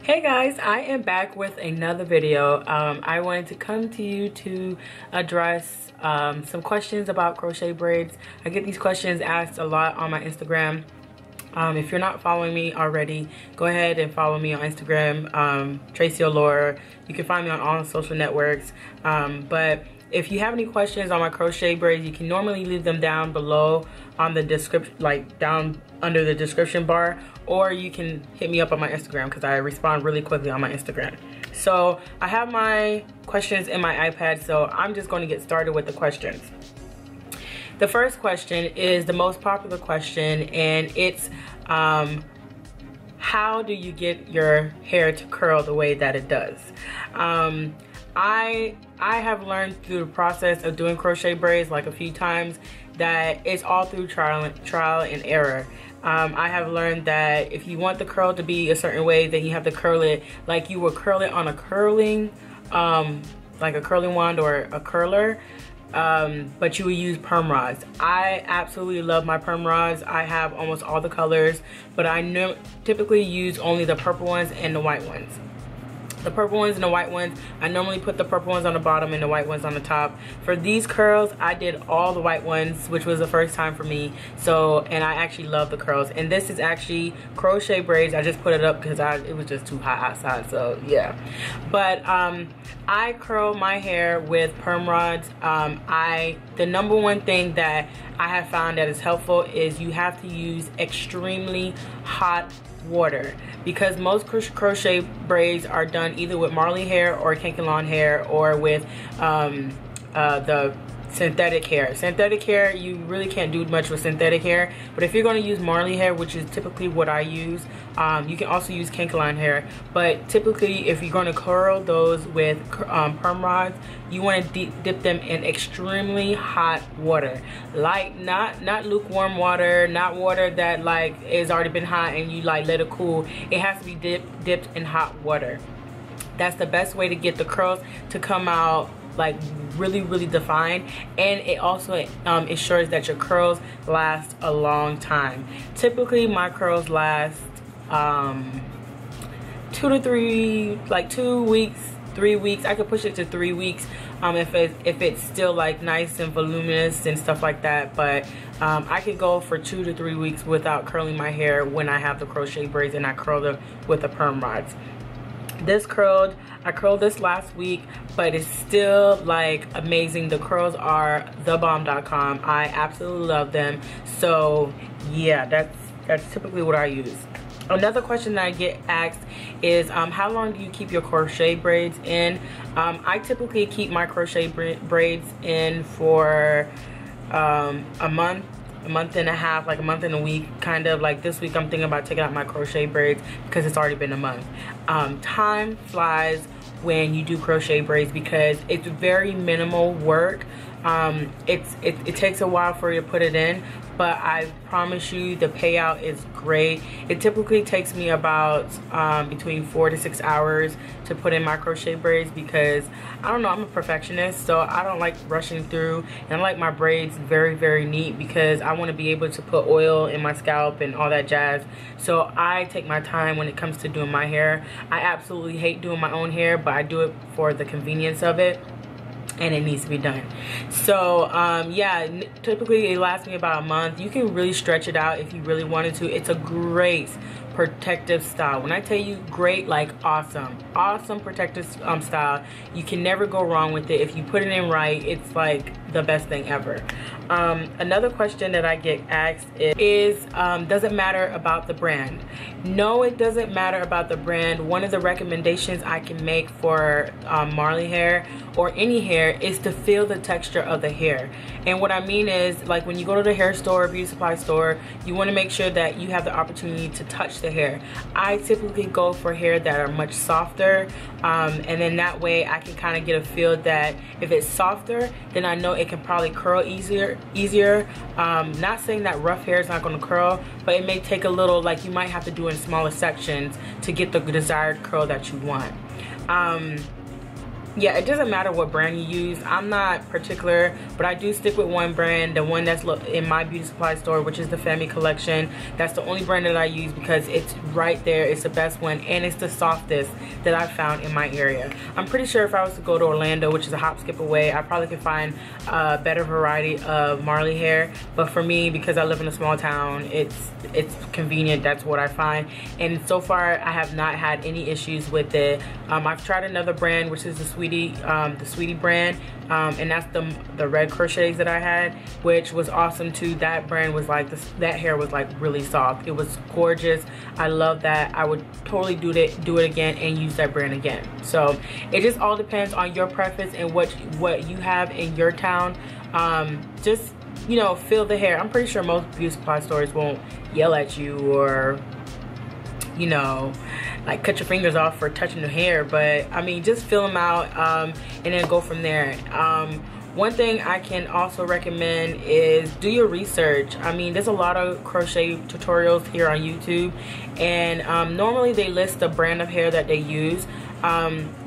Hey guys, I am back with another video. I wanted to come to you to address some questions about crochet braids. I get these questions asked a lot on my Instagram. If you're not following me already, go ahead and follow me on Instagram, Tracey Alorah. You can find me on all social networks. But if you have any questions on my crochet braids, you can normally leave them down below on the description, like down under the description bar, or you can hit me up on my Instagram because I respond really quickly on my Instagram. So I have my questions in my iPad, so I'm just going to get started with the questions. The first question is the most popular question, and it's how do you get your hair to curl the way that it does? I have learned through the process of doing crochet braids like a few times that it's all through trial and error. I have learned that if you want the curl to be a certain way, then you have to curl it like you would curl it on a curling, like a curling wand or a curler, but you would use perm rods. I absolutely love my perm rods. I have almost all the colors, but I typically use only the purple ones and the white ones. The purple ones and the white ones, I normally put the purple ones on the bottom and the white ones on the top. For these curls, I did all the white ones, which was the first time for me. So, and I actually love the curls. And this is actually Crochet Braids. I just put it up because it was just too hot outside, so yeah. But I curl my hair with perm rods. The number one thing that I have found that is helpful is you have to use extremely hot water, because most crochet braids are done either with Marley hair or Kanekalon hair or with the synthetic hair. Synthetic hair, you really can't do much with synthetic hair, but if you're going to use Marley hair, which is typically what I use, you can also use Kanekalon hair, but typically if you're going to curl those with perm rods, you want to dip them in extremely hot water, like not lukewarm water, not water that like is already been hot and you like let it cool. It has to be dipped in hot water. That's the best way to get the curls to come out like really defined, and it also ensures that your curls last a long time. Typically my curls last 2 to 3, like 2 weeks, 3 weeks. I could push it to 3 weeks if it's still like nice and voluminous and stuff like that, but I could go for 2 to 3 weeks without curling my hair when I have the crochet braids and I curl them with the perm rods. I curled this last week, but it's still like amazing. The curls are thebomb.com. I absolutely love them. So yeah, that's typically what I use. Another question that I get asked is how long do you keep your crochet braids in? I typically keep my crochet braids in for a month and a half, like a month and a week, kind of. Like this week I'm thinking about taking out my crochet braids because it's already been a month. Time flies when you do crochet braids because it's very minimal work. It takes a while for you to put it in, but I promise you the payout is great. It typically takes me about between 4 to 6 hours to put in my crochet braids because I don't know, I'm a perfectionist, so I don't like rushing through, and I like my braids very neat because I want to be able to put oil in my scalp and all that jazz. So I take my time when it comes to doing my hair. I absolutely hate doing my own hair, but I do it for the convenience of it, and it needs to be done. So yeah, typically it lasts me about a month. You can really stretch it out if you really wanted to. It's a great protective style. When I tell you great, like awesome protective style. You can never go wrong with it. If you put it in right, it's like the best thing ever. Another question that I get asked is does it matter about the brand? No, it doesn't matter about the brand. One of the recommendations I can make for Marley hair or any hair is to feel the texture of the hair. And what I mean is, like when you go to the hair store, beauty supply store, you want to make sure that you have the opportunity to touch the hair. I typically go for hair that are much softer, and then that way I can kind of get a feel that if it's softer, then I know it can probably curl easier. Not saying that rough hair is not going to curl, but it may take a little, like you might have to do in smaller sections to get the desired curl that you want. Yeah, it doesn't matter what brand you use. I'm not particular, but I do stick with one brand, the one that's in my beauty supply store, which is the Femi collection. That's the only brand that I use because it's right there. It's the best one, and it's the softest that I've found in my area. I'm pretty sure if I was to go to Orlando, which is a hop skip away, I probably could find a better variety of Marley hair. But for me, because I live in a small town, it's convenient. That's what I find. And so far, I have not had any issues with it. I've tried another brand, which is the Sweetie brand, and that's the red crochets that I had, which was awesome too. That brand was like that hair was like really soft. It was gorgeous. I love that. I would totally do it again and use that brand again. So it just all depends on your preference and what you have in your town. Just, you know, feel the hair. I'm pretty sure most beauty supply stores won't yell at you or, you know, like cut your fingers off for touching the hair, but I mean, just fill them out and then go from there. One thing I can also recommend is do your research. I mean, there's a lot of crochet tutorials here on YouTube, and normally they list the brand of hair that they use.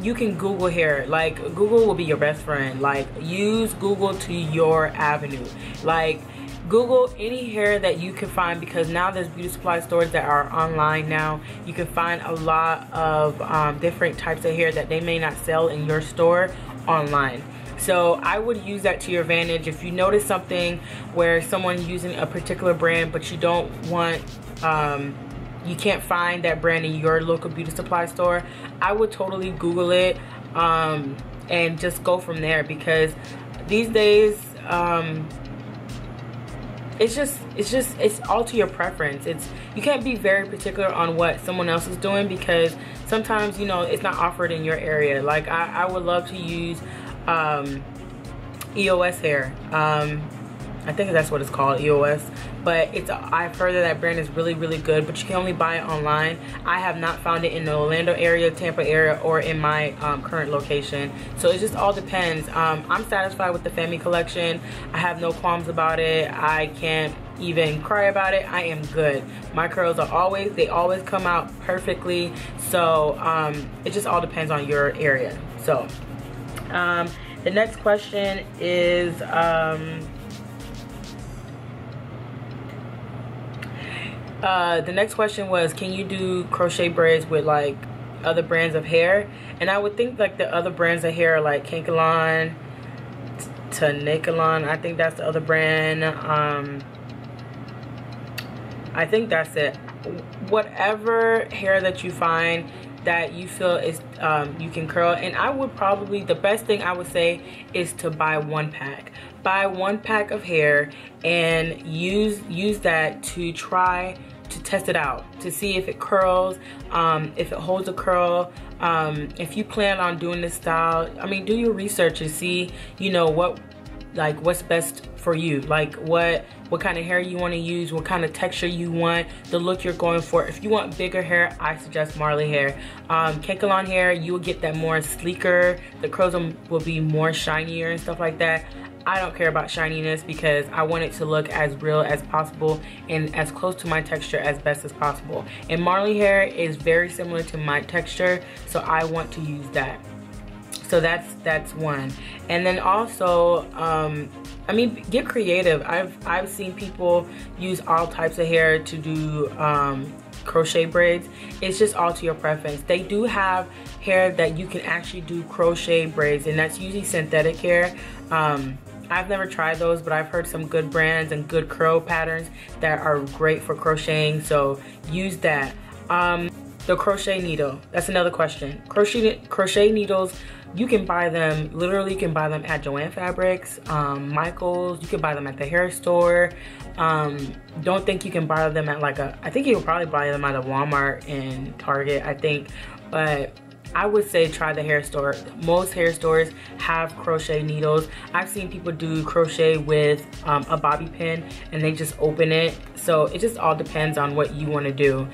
You can Google hair. Like, Google will be your best friend. Like, use Google to your avenue. Like, Google any hair that you can find, because now there's beauty supply stores that are online now. You can find a lot of different types of hair that they may not sell in your store online. So I would use that to your advantage. If you notice something where someone's using a particular brand, but you don't want, you can't find that brand in your local beauty supply store, I would totally Google it and just go from there, because these days, it's all to your preference. You can't be very particular on what someone else is doing, because sometimes, you know, it's not offered in your area. Like, I would love to use EOS hair. I think that's what it's called, EOS. But I've heard that brand is really, really good, but you can only buy it online. I have not found it in the Orlando area, Tampa area, or in my current location. So it just all depends. I'm satisfied with the Femi collection. I have no qualms about it. I can't even cry about it. I am good. My curls are always come out perfectly. So it just all depends on your area. So the next question is the next question was, can you do crochet braids with like other brands of hair? And I would think like the other brands of hair are like Kankalon, Tanikalon, I think that's the other brand. I think that's it. Whatever hair that you find that you feel is you can curl. And I would probably, the best thing I would say is to buy one pack. Buy one pack of hair and use that to try to test it out, to see if it curls, if it holds a curl. If you plan on doing this style, I mean, do your research and see, you know, what's best for you, like what kind of hair you want to use, what kind of texture you want, the look you're going for. If you want bigger hair, I suggest Marley hair. Kankalon hair, you will get that more sleeker, the curls will be more shinier and stuff like that. I don't care about shininess, because I want it to look as real as possible and as close to my texture as best as possible. And Marley hair is very similar to my texture, so I want to use that. So that's one. And then also, I mean, get creative. I've seen people use all types of hair to do crochet braids. It's just all to your preference. They do have hair that you can actually do crochet braids, and that's usually synthetic hair. I've never tried those, but I've heard some good brands and good curl patterns that are great for crocheting, so use that. The crochet needle, that's another question. Crochet needles, you can buy them, literally you can buy them at Joann Fabrics, Michael's, you can buy them at the hair store. Don't think you can buy them at like I think you can probably buy them at a Walmart and Target, I think, but I would say try the hair store. Most hair stores have crochet needles. I've seen people do crochet with a bobby pin and they just open it. So it just all depends on what you want to do.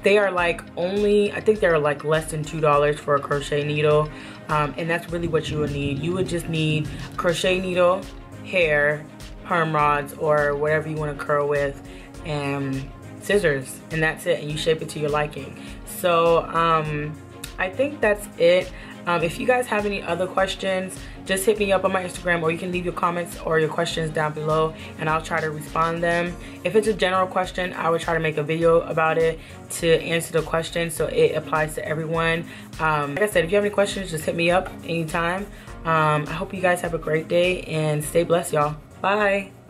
They are like I think they're like less than $2 for a crochet needle. And that's really what you would need. You would just need a crochet needle, hair, perm rods, or whatever you want to curl with, and scissors, and that's it, and you shape it to your liking. So I I think that's it. If you guys have any other questions, just hit me up on my Instagram, or you can leave your comments or your questions down below and I'll try to respond them. If it's a general question, I would try to make a video about it to answer the question so it applies to everyone. Like I said, if you have any questions, just hit me up anytime. I hope you guys have a great day and stay blessed, y'all. Bye.